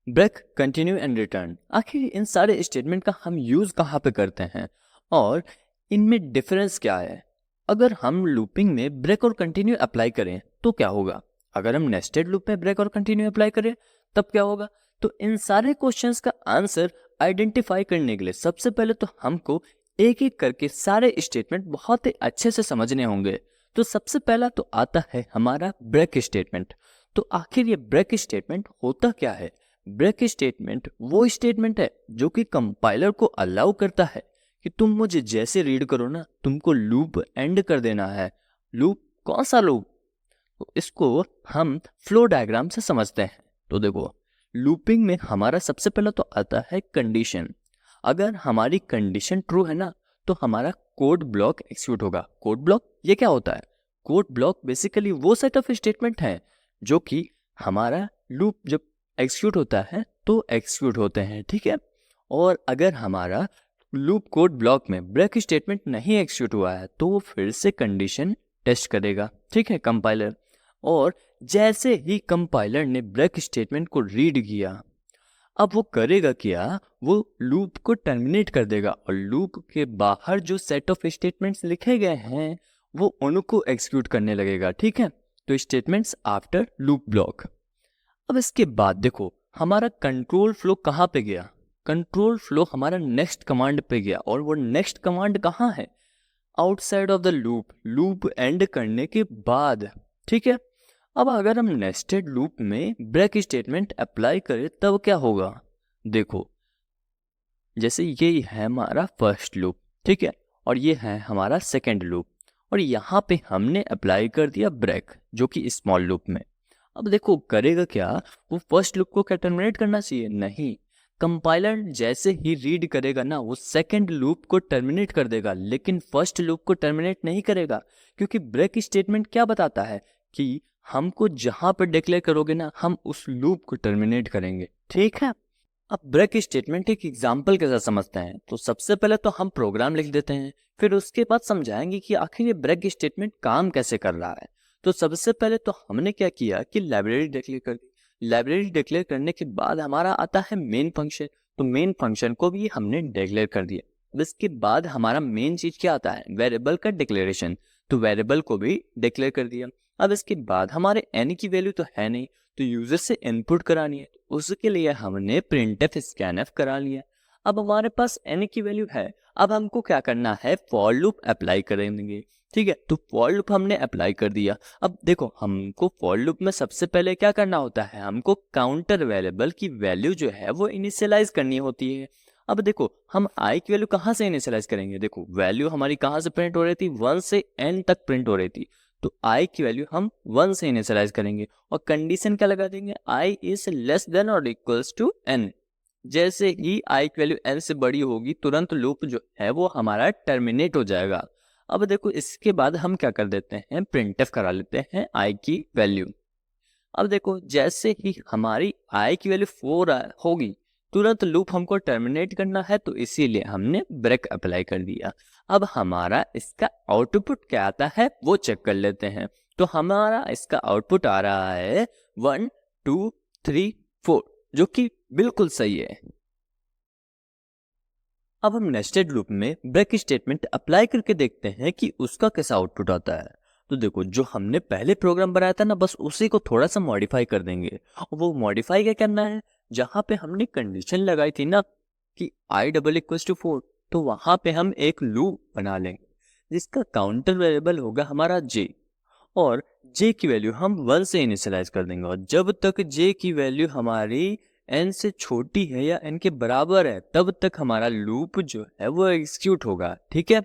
Break, continue and return, आखिर इन सारे statement का हम यूज़ कहाँ पे करते हैं और इनमें डिफरेंस क्या है? अगर हम लूपिंग में ब्रेक और कंटिन्यू अप्लाई करें तो क्या होगा? अगर हम नेस्टेड लूप में ब्रेक और कंटिन्यू अप्लाई करें तब क्या होगा? तो इन सारे क्वेश्चंस का आंसर आइडेंटिफाई करने के लिए सबसे पहले तो हमको एक एक करके सारे स्टेटमेंट बहुत ही अच्छे से समझने होंगे। तो सबसे पहला तो आता है हमारा ब्रेक स्टेटमेंट। तो आखिर ये ब्रेक स्टेटमेंट होता क्या है? ब्रेक स्टेटमेंट वो स्टेटमेंट है जो कि कंपाइलर को अलाउ करता है कि तुम मुझे जैसे रीड करो ना, तुमको लूप एंड कर देना है। लूप, कौन सा लूप? तो इसको हम फ्लो डायग्राम से समझते हैं। तो देखो, लूपिंग में हमारा सबसे पहला तो आता है कंडीशन। अगर हमारी कंडीशन ट्रू है ना, तो हमारा कोड ब्लॉक एक्सिक्यूट होगा। कोड ब्लॉक ये क्या होता है? कोड ब्लॉक बेसिकली वो सेट ऑफ स्टेटमेंट है जो कि हमारा लूप जब एक्सिक्यूट होता है तो एक्सिक्यूट होते हैं, ठीक है। और अगर हमारा लूप कोड ब्लॉक में ब्रेक स्टेटमेंट नहीं एक्सिक्यूट हुआ है तो वो फिर से कंडीशन टेस्ट करेगा, ठीक है, कंपाइलर। और जैसे ही कंपाइलर ने ब्रेक स्टेटमेंट को रीड किया, अब वो करेगा क्या? वो लूप को टर्मिनेट कर देगा और लूप के बाहर जो सेट ऑफ स्टेटमेंट्स लिखे गए हैं वो उनको एक्सिक्यूट करने लगेगा, ठीक है। तो स्टेटमेंट्स आफ्टर लूप ब्लॉक। अब इसके बाद देखो, हमारा कंट्रोल फ्लो कहाँ पे गया? कंट्रोल फ्लो हमारा नेक्स्ट कमांड पे गया, और वो नेक्स्ट कमांड कहाँ है? Outside of the loop, loop and करने के बाद, ठीक है। अब अगर हम नेस्टेड लूप में ब्रेक स्टेटमेंट अप्लाई करें तब क्या होगा? देखो, जैसे ये है हमारा फर्स्ट लूप, ठीक है, और ये है हमारा सेकेंड लूप, और यहाँ पे हमने अप्लाई कर दिया ब्रेक जो कि स्मॉल लूप में। अब देखो करेगा क्या? वो फर्स्ट लूप को क्या टर्मिनेट करना चाहिए? नहीं। कंपाइलर जैसे ही रीड करेगा ना, वो सेकेंड लूप को टर्मिनेट कर देगा, लेकिन फर्स्ट लूप को टर्मिनेट नहीं करेगा, क्योंकि ब्रेक स्टेटमेंट क्या बताता है कि हमको जहां पर डिक्लेयर करोगे ना, हम उस लूप को टर्मिनेट करेंगे, ठीक है। अब ब्रेक स्टेटमेंट एक एग्जाम्पल के साथ समझते हैं। तो सबसे पहले तो हम प्रोग्राम लिख देते हैं, फिर उसके बाद समझाएंगे कि आखिर ये ब्रेक स्टेटमेंट काम कैसे कर रहा है। तो सबसे पहले तो हमने क्या किया कि लाइब्रेरी डिक्लेयर कर दी। लाइब्रेरी डिक्लेयर करने के बाद हमारा आता है मेन फंक्शन। तो मेन फंक्शन को भी हमने डिक्लेयर कर दिया। अब इसके बाद हमारा मेन चीज क्या आता है? वेरिएबल का डिक्लेरेशन। तो वेरिएबल को भी डिक्लेयर कर दिया। अब इसके बाद हमारे एन की वैल्यू तो है नहीं, तो यूजर से इनपुट करानी है, तो उसके लिए हमने प्रिंटफ स्कैनफ करा लिया। अब हमारे पास एन की वैल्यू है, अब हमको क्या करना है? फॉर लूप अप्लाई करेंगे, ठीक है। तो फॉर लूप हमने अप्लाई कर दिया। अब देखो, हमको फॉर लूप में सबसे पहले क्या करना होता है? हमको काउंटर वेरिएबल की वैल्यू जो है वो इनिशियलाइज करनी होती है। अब देखो, हम आई की वैल्यू कहाँ से इनिशियलाइज करेंगे? देखो, वैल्यू हमारी कहाँ से प्रिंट हो रही थी? 1 से n तक प्रिंट हो रही थी, तो आई की वैल्यू हम 1 से इनिशियलाइज करेंगे। और कंडीशन क्या लगा देंगे? आई इज लेस देन और इक्वल्स टू n। जैसे ही आई की वैल्यू n से बड़ी होगी, तुरंत लूप जो है वो हमारा टर्मिनेट हो जाएगा। अब देखो, इसके बाद हम क्या कर देते हैं? प्रिंटफ करा लेते हैं आई की वैल्यू। अब देखो, जैसे ही हमारी आई की वैल्यू 4 होगी, तुरंत लूप हमको टर्मिनेट करना है, तो इसीलिए हमने ब्रेक अप्लाई कर दिया। अब हमारा इसका आउटपुट क्या आता है वो चेक कर लेते हैं। तो हमारा इसका आउटपुट आ रहा है 1 2 3 4, जो कि बिल्कुल सही है। अब हम नेस्टेड लूप में ब्रेक स्टेटमेंट अप्लाई करके देखते हैं कि उसका कैसा आउटपुट आता है। तो देखो, जो हमने पहले प्रोग्राम बनाया था ना, बस उसी को थोड़ा सा मॉडिफाई कर देंगे। और वो मॉडिफाई क्या करना है? जहां पे हमने कंडीशन लगाई थी ना कि आई डबल इक्वल्स टू 4, तो वहां पे हम एक लूप बना लेंगे जिसका काउंटर वेरिएबल होगा हमारा जे। और जे की वैल्यू हम 1 से इनिशियलाइज कर देंगे, और जब तक जे की वैल्यू हमारी n से छोटी है या n के बराबर है, तब तक हमारा लूप जो है वो एग्जीक्यूट होगा, ठीक है।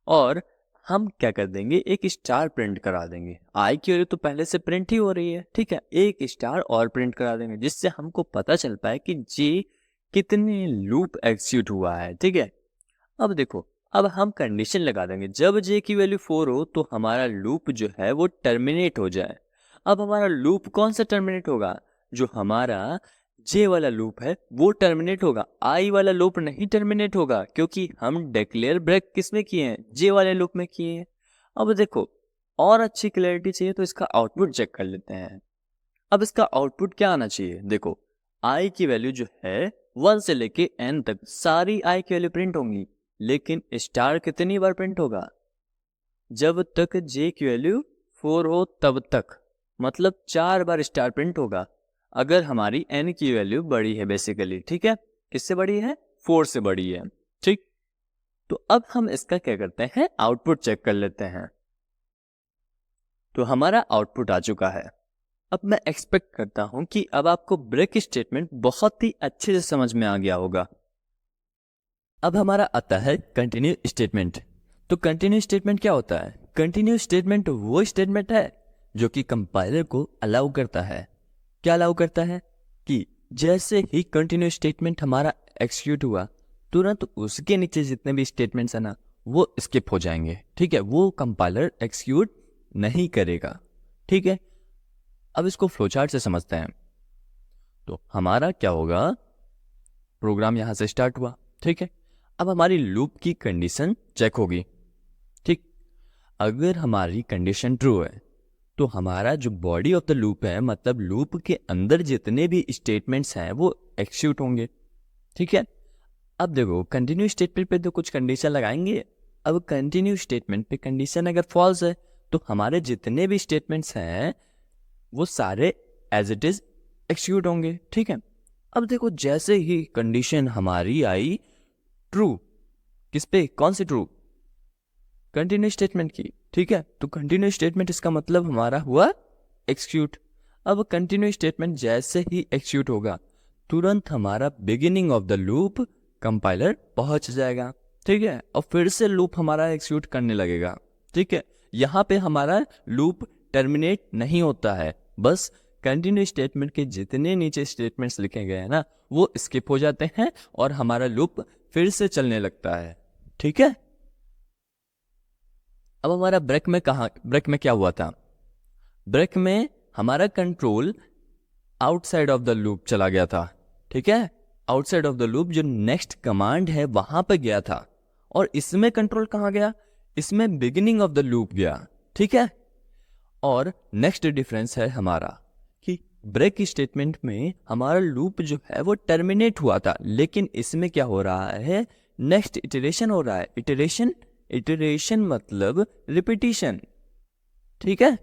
और हम क्या कर देंगे? एक स्टार प्रिंट करा देंगे। आई की वैल्यू तो पहले से प्रिंट ही हो रही है, ठीक है, एक स्टार और प्रिंट करा देंगे जिससे हमको पता चल पाए कि जे कितने लूप एग्जीक्यूट हुआ है, ठीक है। अब देखो, अब हम कंडीशन लगा देंगे, जब जे की वैल्यू 4 हो तो हमारा लूप जो है वो टर्मिनेट हो जाए। अब हमारा लूप कौन सा टर्मिनेट होगा? जो हमारा जे वाला लूप है वो टर्मिनेट होगा, आई वाला लूप नहीं टर्मिनेट होगा, क्योंकि हम डिक्लेयर ब्रेक किसमें किए हैं? जे वाले लूप में किए हैं। अब देखो, और अच्छी क्लैरिटी चाहिए तो इसका आउटपुट चेक कर लेते हैं। अब इसका आउटपुट क्या आना चाहिए? देखो, आई की वैल्यू जो है 1 से लेके n तक सारी आई की वैल्यू प्रिंट होंगी, लेकिन स्टार कितनी बार प्रिंट होगा? जब तक जे की वैल्यू 4 हो तब तक, मतलब 4 बार स्टार प्रिंट होगा अगर हमारी n की वैल्यू बड़ी है बेसिकली। ठीक है, किससे बड़ी है? 4 से बड़ी है। ठीक, तो अब हम इसका क्या करते हैं, आउटपुट चेक कर लेते हैं। तो हमारा आउटपुट आ चुका है। अब मैं एक्सपेक्ट करता हूं कि अब आपको ब्रेक स्टेटमेंट बहुत ही अच्छे से समझ में आ गया होगा। अब हमारा आता है कंटिन्यू स्टेटमेंट। तो कंटिन्यू स्टेटमेंट क्या होता है? कंटिन्यू स्टेटमेंट वो स्टेटमेंट है जो कि कंपाइलर को अलाउ करता है। क्या अलाउ करता है? कि जैसे ही कंटिन्यू स्टेटमेंट हमारा एक्सिक्यूट हुआ, तुरंत उसके नीचे जितने भी स्टेटमेंट्स है ना, वो स्किप हो जाएंगे। ठीक है, वो कंपाइलर एक्सिक्यूट नहीं करेगा। ठीक है, अब इसको फ्लोचार्ट से समझते हैं। तो हमारा क्या होगा, प्रोग्राम यहां से स्टार्ट हुआ। ठीक है, अब हमारी लूप की कंडीशन चेक होगी। ठीक, अगर हमारी कंडीशन ट्रू है तो हमारा जो बॉडी ऑफ द लूप है, मतलब लूप के अंदर जितने भी स्टेटमेंट्स हैं वो एक्सिक्यूट होंगे। ठीक है, अब देखो कंटिन्यू स्टेटमेंट पे तो कुछ कंडीशन लगाएंगे। अब कंटिन्यू स्टेटमेंट पे कंडीशन अगर फॉल्स है तो हमारे जितने भी स्टेटमेंट्स हैं वो सारे एज इट इज एक्सिक्यूट होंगे। ठीक है, अब देखो जैसे ही कंडीशन हमारी आई ट्रू, किस पे? कौन सी ट्रू? कंटिन्यू स्टेटमेंट की। ठीक है, तो कंटिन्यू स्टेटमेंट इसका मतलब हमारा हुआ एक्सिक्यूट। अब कंटिन्यू स्टेटमेंट जैसे ही एक्सिक्यूट होगा, तुरंत हमारा beginning of the loop compiler पहुंच जाएगा। ठीक है, और फिर से लूप हमारा एक्सिक्यूट करने लगेगा। ठीक है, यहाँ पे हमारा लूप टर्मिनेट नहीं होता है, बस कंटिन्यू स्टेटमेंट के जितने नीचे स्टेटमेंट्स लिखे गए हैं ना, वो स्किप हो जाते हैं और हमारा लूप फिर से चलने लगता है। ठीक है, अब हमारा ब्रेक में क्या हुआ था? ब्रेक में हमारा control outside of the loop चला गया था। ठीक है, आउटसाइड ऑफ द लूप जो नेक्स्ट कमांड है वहां पे गया था। और इसमें कंट्रोल कहां गया? इसमें बिगिनिंग ऑफ द लूप गया। ठीक है, और नेक्स्ट डिफरेंस है हमारा कि ब्रेक स्टेटमेंट में हमारा लूप जो है वो टर्मिनेट हुआ था, लेकिन इसमें क्या हो रहा है, नेक्स्ट इटरेशन हो रहा है। इटरेशन मतलब रिपीटिशन। ठीक है,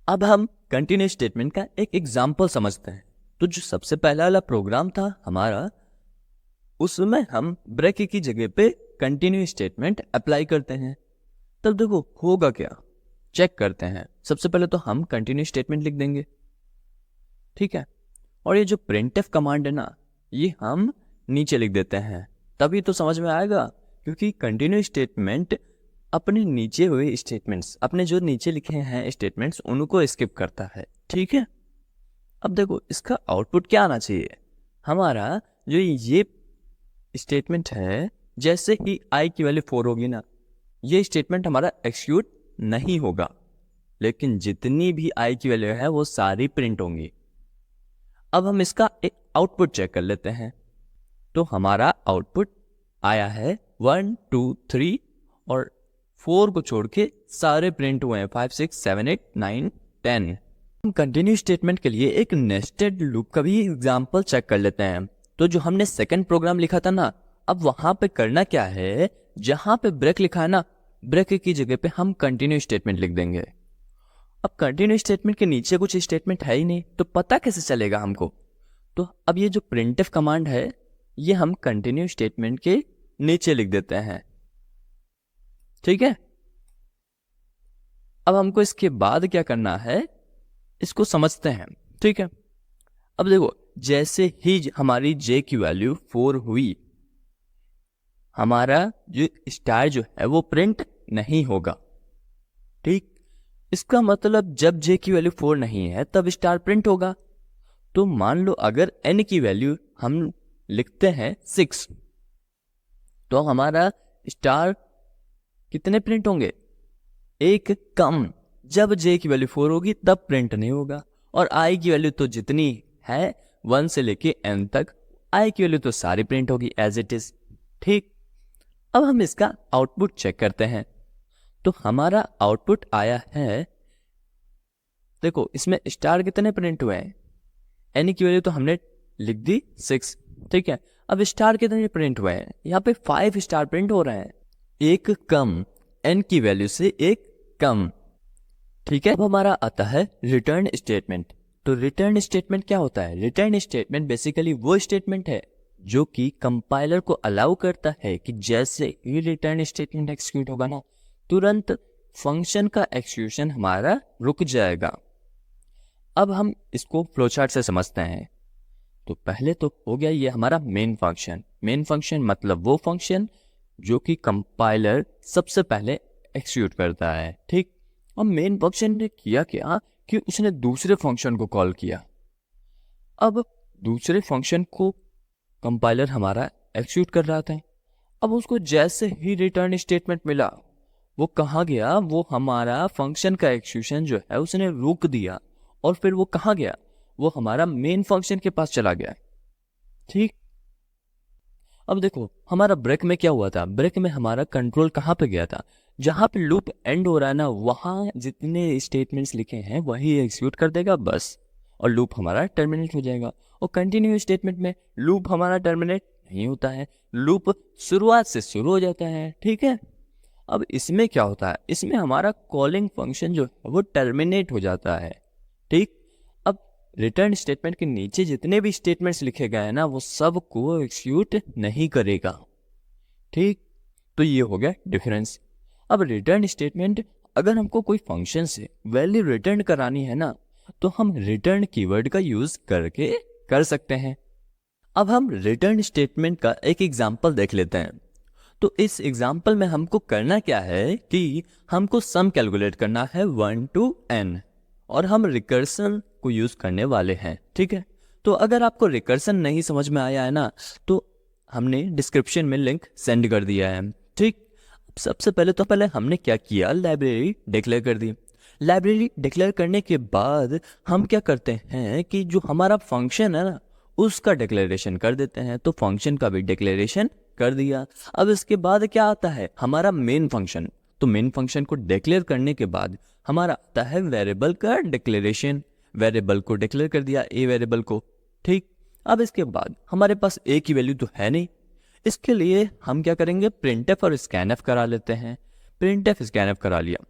अब हम कंटिन्यू स्टेटमेंट का एक एग्जांपल समझते हैं। तो जो सबसे पहला वाला प्रोग्राम था हमारा, उसमें हम ब्रेक की जगह पे कंटिन्यू स्टेटमेंट अप्लाई करते हैं। तब देखो होगा क्या, चेक करते हैं। सबसे पहले तो हम कंटिन्यू स्टेटमेंट लिख देंगे। ठीक है, और ये जो प्रिंटफ कमांड है ना, ये हम नीचे लिख देते हैं, तभी तो समझ में आएगा। क्योंकि कंटिन्यू स्टेटमेंट अपने नीचे हुए स्टेटमेंट्स, अपने जो नीचे लिखे हैं स्टेटमेंट्स, उनको स्किप करता है। ठीक है, अब देखो इसका आउटपुट क्या आना चाहिए। हमारा जो ये स्टेटमेंट है, जैसे ही आई की वैल्यू 4 होगी ना, ये स्टेटमेंट हमारा एक्सिक्यूट नहीं होगा, लेकिन जितनी भी आई की वैल्यू है वो सारी प्रिंट होंगी। अब हम इसका एक आउटपुट चेक कर लेते हैं। तो हमारा आउटपुट आया है 1 2 3 और 4 को छोड़ के सारे प्रिंट हुए हैं, 5 6 7 8 9 10। हम कंटिन्यू स्टेटमेंट के लिए एक नेस्टेड लूप का भी एग्जांपल चेक कर लेते हैं। तो जो हमने सेकंड प्रोग्राम लिखा था ना, अब वहां पे करना क्या है, जहां पे ब्रेक लिखा है ना, ब्रेक की जगह पे हम कंटिन्यू स्टेटमेंट लिख देंगे। अब कंटिन्यू स्टेटमेंट के नीचे कुछ स्टेटमेंट है ही नहीं, तो पता कैसे चलेगा हमको? तो अब ये जो प्रिंटफ कमांड है, ये हम कंटिन्यू स्टेटमेंट के नीचे लिख देते हैं। ठीक है, अब हमको इसके बाद क्या करना है, इसको समझते हैं। ठीक है, अब देखो जैसे ही हमारी जे की वैल्यू 4 हुई, हमारा जो स्टार जो है वो प्रिंट नहीं होगा। ठीक, इसका मतलब जब जे की वैल्यू 4 नहीं है तब स्टार प्रिंट होगा। तो मान लो अगर n की वैल्यू हम लिखते हैं 6, तो हमारा स्टार कितने प्रिंट होंगे? एक कम। जब j की वैल्यू 4 होगी तब प्रिंट नहीं होगा। और i की वैल्यू तो जितनी है 1 से लेके n तक, i की वैल्यू तो सारी प्रिंट होगी एज इट इज। ठीक, अब हम इसका आउटपुट चेक करते हैं। तो हमारा आउटपुट आया है, देखो इसमें स्टार कितने प्रिंट हुए हैं? n की वैल्यू तो हमने लिख दी 6, ठीक है। अब स्टार कितने प्रिंट हुए हैं, यहाँ पे 5 स्टार प्रिंट हो रहे हैं, एक कम, n की वैल्यू से एक कम, ठीक है। अब हमारा आता है रिटर्न स्टेटमेंट। तो रिटर्न स्टेटमेंट क्या होता है? रिटर्न स्टेटमेंट बेसिकली वो स्टेटमेंट है जो कि कंपाइलर को अलाउ करता है कि जैसे ही रिटर्न स्टेटमेंट एक्सिक्यूट होगा ना, तुरंत फंक्शन का एक्सिक्यूशन हमारा रुक जाएगा। अब हम इसको फ्लोचार्ट से समझते हैं। तो पहले तो हो गया ये हमारा मेन फंक्शन। मेन फंक्शन मतलब वो फंक्शन जो कि कंपाइलर सबसे पहले एक्सिक्यूट करता है, ठीक। अब मेन फंक्शन ने किया क्या कि उसने दूसरे फंक्शन को कॉल किया। अब दूसरे फंक्शन को कंपाइलर हमारा एक्सिक्यूट कर रहा था। अब उसको जैसे ही रिटर्न स्टेटमेंट मिला, वो कहाँ गया, वो हमारा फंक्शन का एक्सिक्यूशन जो है उसने रोक दिया, और फिर वो कहाँ गया, वो हमारा मेन फंक्शन के पास चला गया, ठीक। अब देखो हमारा ब्रेक में क्या हुआ था, ब्रेक में हमारा कंट्रोल कहाँ पे गया था, जहां पे लूप एंड हो रहा है ना, वहां जितने स्टेटमेंट्स लिखे हैं वही एग्जीक्यूट कर देगा बस, और लूप हमारा टर्मिनेट हो जाएगा। और कंटिन्यू स्टेटमेंट में लूप हमारा टर्मिनेट नहीं होता है, लूप शुरुआत से शुरू हो जाता है, ठीक है। अब इसमें क्या होता है, इसमें हमारा कॉलिंग फंक्शन जो है वो टर्मिनेट हो जाता है, ठीक। अब रिटर्न स्टेटमेंट के नीचे जितने भी स्टेटमेंट्स लिखे गए हैं ना, वो सब को एक्सिक्यूट नहीं करेगा, ठीक। तो ये हो गया डिफरेंस। अब रिटर्न स्टेटमेंट, अगर हमको कोई फंक्शन से वैल्यू रिटर्न करानी है ना, तो हम रिटर्न कीवर्ड का यूज करके कर सकते हैं। अब हम रिटर्न स्टेटमेंट का एक एग्जांपल देख लेते हैं। तो इस एग्जांपल में हमको करना क्या है कि हमको सम कैलकुलेट करना है 1 to n, और हम रिकर्सन को यूज करने वाले हैं, ठीक है। तो अगर आपको रिकर्सन नहीं समझ में आया है ना, तो हमने डिस्क्रिप्शन में लिंक सेंड कर दिया है, ठीक। सबसे पहले हमने क्या किया, लाइब्रेरी डिक्लेयर कर दी। लाइब्रेरी डिक्लेयर करने के बाद हम क्या करते हैं कि जो हमारा फंक्शन है ना, उसका डिक्लेरेशन कर देते हैं। तो फंक्शन का भी डिक्लेरेशन कर दिया। अब इसके बाद क्या आता है, हमारा मेन फंक्शन। तो मेन फंक्शन को डिक्लेयर करने के बाद हमारा आता है वेरिएबल का डिक्लेरेशन। वेरिएबल को डिक्लेयर कर दिया, ए वेरिएबल को, ठीक। अब इसके बाद हमारे पास ए की वैल्यू तो है नहीं, इसके लिए हम क्या करेंगे, प्रिंटफ और स्कैनफ करा लेते हैं। प्रिंटफ स्कैनफ करा लिया।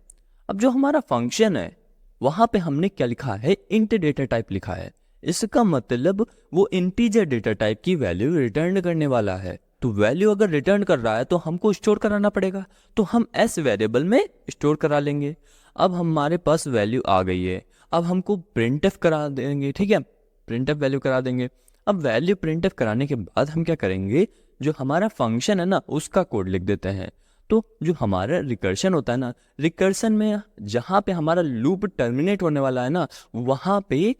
अब जो हमारा फंक्शन है वहां पे हमने क्या लिखा है, इंट डेटा टाइप लिखा है। इसका मतलब वो इंटीजर डेटा टाइप की वैल्यू रिटर्न करने वाला है। तो वैल्यू अगर रिटर्न कर रहा है तो हमको स्टोर कराना पड़ेगा, तो हम एस वेरिएबल में स्टोर करा लेंगे। अब हमारे पास वैल्यू आ गई है, अब हमको प्रिंटफ करा देंगे, ठीक है, प्रिंटफ वैल्यू करा देंगे। अब वैल्यू प्रिंटफ कराने के बाद हम क्या करेंगे, जो हमारा फंक्शन है ना उसका कोड लिख देते हैं। तो जो हमारा रिकर्शन होता है ना, रिकर्शन में जहाँ पे हमारा लूप टर्मिनेट होने वाला है ना, वहाँ पे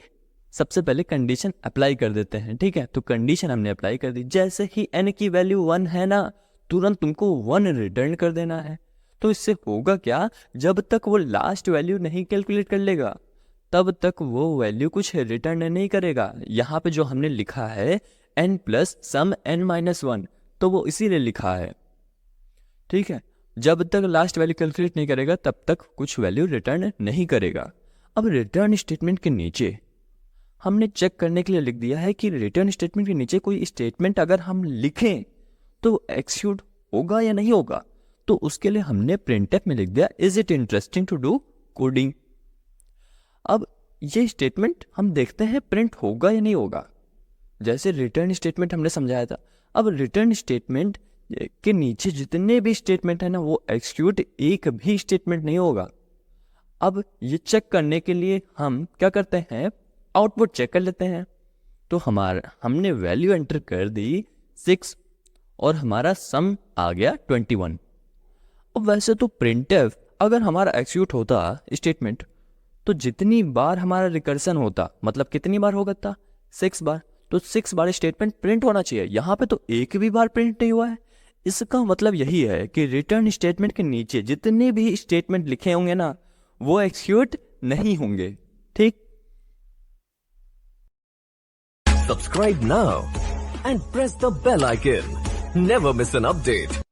सबसे पहले कंडीशन अप्लाई कर देते हैं, ठीक है। तो कंडीशन हमने अप्लाई कर दी, जैसे ही n की वैल्यू 1 है ना, तुरंत तुमको 1 रिटर्न कर देना है। तो इससे होगा क्या, जब तक वो लास्ट वैल्यू नहीं कैलकुलेट कर लेगा तब तक वो वैल्यू कुछ रिटर्न नहीं करेगा। यहाँ पे जो हमने लिखा है n प्लस सम n-1, तो वो इसीलिए लिखा है, ठीक है। जब तक लास्ट वैल्यू कैलकुलेट नहीं करेगा तब तक कुछ वैल्यू रिटर्न नहीं करेगा। अब रिटर्न स्टेटमेंट के नीचे हमने चेक करने के लिए लिख दिया है कि रिटर्न स्टेटमेंट के नीचे कोई स्टेटमेंट अगर हम लिखें तो एक्सिक्यूट होगा या नहीं होगा। तो उसके लिए हमने प्रिंटफ में लिख दिया, is it interesting to do coding. अब ये स्टेटमेंट हम देखते हैं प्रिंट होगा या नहीं होगा, जैसे रिटर्न स्टेटमेंट हमने समझाया था। अब रिटर्न स्टेटमेंट के नीचे जितने भी स्टेटमेंट है ना, वो एक्सिक्यूट एक भी स्टेटमेंट नहीं होगा। अब ये चेक करने के लिए हम क्या करते हैं, आउटपुट चेक कर लेते हैं। तो हमने वैल्यू एंटर कर दी 6 और हमारा सम आ गया 21। अब वैसे तो प्रिंटफ अगर हमारा एक्सिक्यूट होता स्टेटमेंट, तो जितनी बार हमारा रिकर्सन होता, मतलब कितनी बार होगा था, 6 बार। तो 6 बार स्टेटमेंट प्रिंट होना चाहिए, यहाँ पे तो एक भी बार प्रिंट नहीं हुआ है। इसका मतलब यही है कि रिटर्न स्टेटमेंट के नीचे जितने भी स्टेटमेंट लिखे होंगे ना, वो एक्सिक्यूट नहीं होंगे, ठीक। Subscribe now and press the bell icon. Never miss an update.